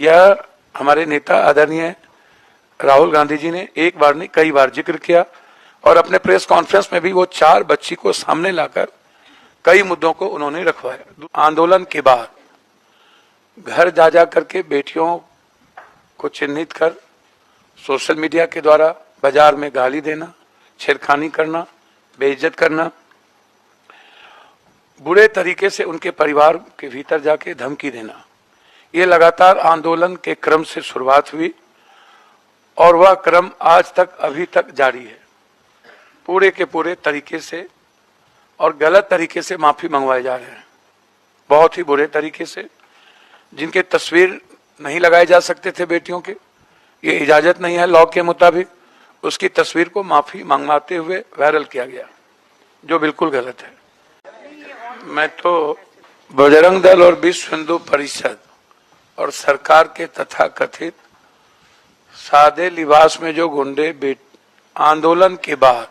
यह हमारे नेता आदरणीय राहुल गांधी जी ने एक बार नहीं कई बार जिक्र किया और अपने प्रेस कॉन्फ्रेंस में भी वो 4 बच्ची को सामने लाकर कई मुद्दों को उन्होंने रखवाया। आंदोलन के बाद घर जा जा करके बेटियों को चिन्हित कर सोशल मीडिया के द्वारा बाजार में गाली देना, छेड़खानी करना, बेइज्जत करना, बुरे तरीके से उनके परिवार के भीतर जाके धमकी देना, ये लगातार आंदोलन के क्रम से शुरुआत हुई और वह क्रम आज तक अभी तक जारी है। पूरे के पूरे तरीके से और गलत तरीके से माफी मंगवाए जा रहे हैं, बहुत ही बुरे तरीके से, जिनके तस्वीर नहीं लगाए जा सकते थे बेटियों के, ये इजाजत नहीं है लॉ के मुताबिक, उसकी तस्वीर को माफी मंगवाते हुए वायरल किया गया, जो बिल्कुल गलत है। मैं तो बजरंग दल और विश्व हिंदू परिषद और सरकार के तथाकथित सादे लिबास में जो गुंडे आंदोलन के बाद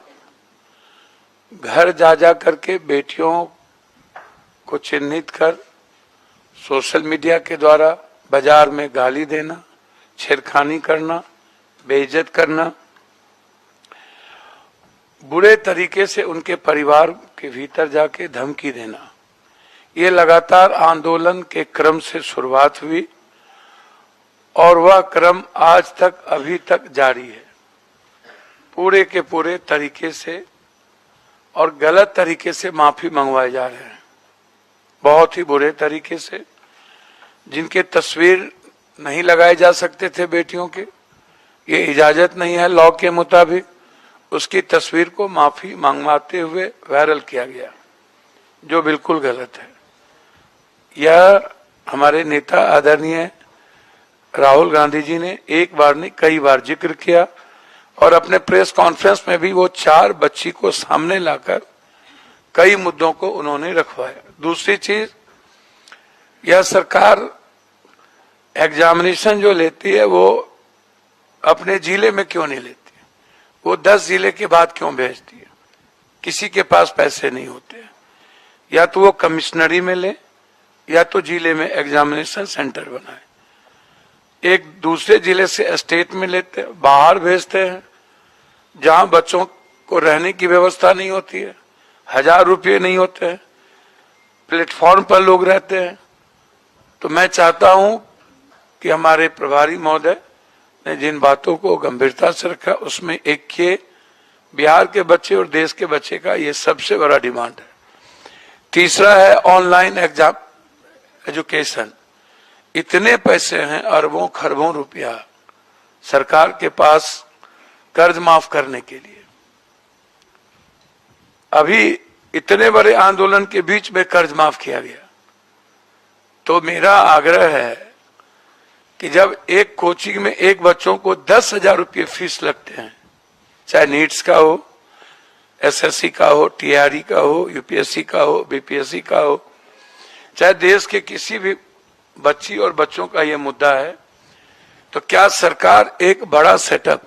घर जा जा करके बेटियों को चिन्हित कर सोशल मीडिया के द्वारा बाजार में गाली देना, छेड़खानी करना, बेइज्जत करना, बुरे तरीके से उनके परिवार के भीतर जाके धमकी देना, ये लगातार आंदोलन के क्रम से शुरुआत हुई और वह क्रम आज तक अभी तक जारी है। पूरे के पूरे तरीके से और गलत तरीके से माफी मंगवाए जा रहे हैं, बहुत ही बुरे तरीके से, जिनके तस्वीर नहीं लगाए जा सकते थे बेटियों के, ये इजाजत नहीं है लॉ के मुताबिक, उसकी तस्वीर को माफी मंगवाते हुए वायरल किया गया, जो बिल्कुल गलत है। यह हमारे नेता आदरणीय राहुल गांधी जी ने एक बार नहीं कई बार जिक्र किया और अपने प्रेस कॉन्फ्रेंस में भी वो 4 बच्ची को सामने लाकर कई मुद्दों को उन्होंने रखवाया। दूसरी चीज, यह सरकार एग्जामिनेशन जो लेती है वो अपने जिले में क्यों नहीं लेती, वो 10 जिले के बाद क्यों भेजती है? किसी के पास पैसे नहीं होते, या तो वो कमिश्नरी में ले या तो जिले में एग्जामिनेशन सेंटर बनाए। एक दूसरे जिले से स्टेट में लेते हैं, बाहर भेजते हैं जहां बच्चों को रहने की व्यवस्था नहीं होती है, 1000 रुपये नहीं होते हैं, प्लेटफॉर्म पर लोग रहते हैं। तो मैं चाहता हूं कि हमारे प्रभारी महोदय ने जिन बातों को गंभीरता से रखा, उसमें एक ये बिहार के बच्चे और देश के बच्चे का ये सबसे बड़ा डिमांड है। तीसरा है ऑनलाइन एग्जाम एजुकेशन। इतने पैसे हैं, अरबों खरबों रुपया सरकार के पास कर्ज माफ करने के लिए। अभी इतने बड़े आंदोलन के बीच में कर्ज माफ किया गया। तो मेरा आग्रह है कि जब एक कोचिंग में एक बच्चों को 10,000 रुपये फीस लगते हैं, चाहे नीट्स का हो, एसएससी का हो, टीआरई का हो, यूपीएससी का हो, बीपीएससी का हो, चाहे देश के किसी भी बच्ची और बच्चों का यह मुद्दा है, तो क्या सरकार एक बड़ा सेटअप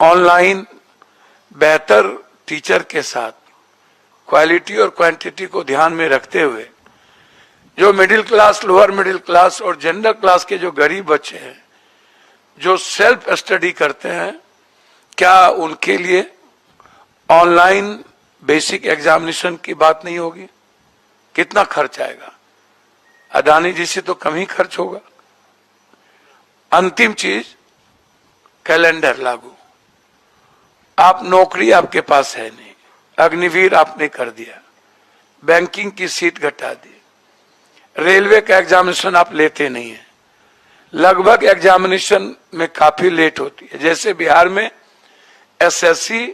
ऑनलाइन बेहतर टीचर के साथ क्वालिटी और क्वांटिटी को ध्यान में रखते हुए जो middle class, lower middle class और जनरल क्लास के जो गरीब बच्चे हैं जो सेल्फ स्टडी करते हैं, क्या उनके लिए ऑनलाइन बेसिक एग्जामिनेशन की बात नहीं होगी? कितना खर्च आएगा? अदानी जी से तो कम ही खर्च होगा। अंतिम चीज, कैलेंडर लागू। आप नौकरी आपके पास है नहीं, अग्निवीर आपने कर दिया, बैंकिंग की सीट घटा दी, रेलवे का एग्जामिनेशन आप लेते नहीं है, लगभग एग्जामिनेशन में काफी लेट होती है। जैसे बिहार में एसएससी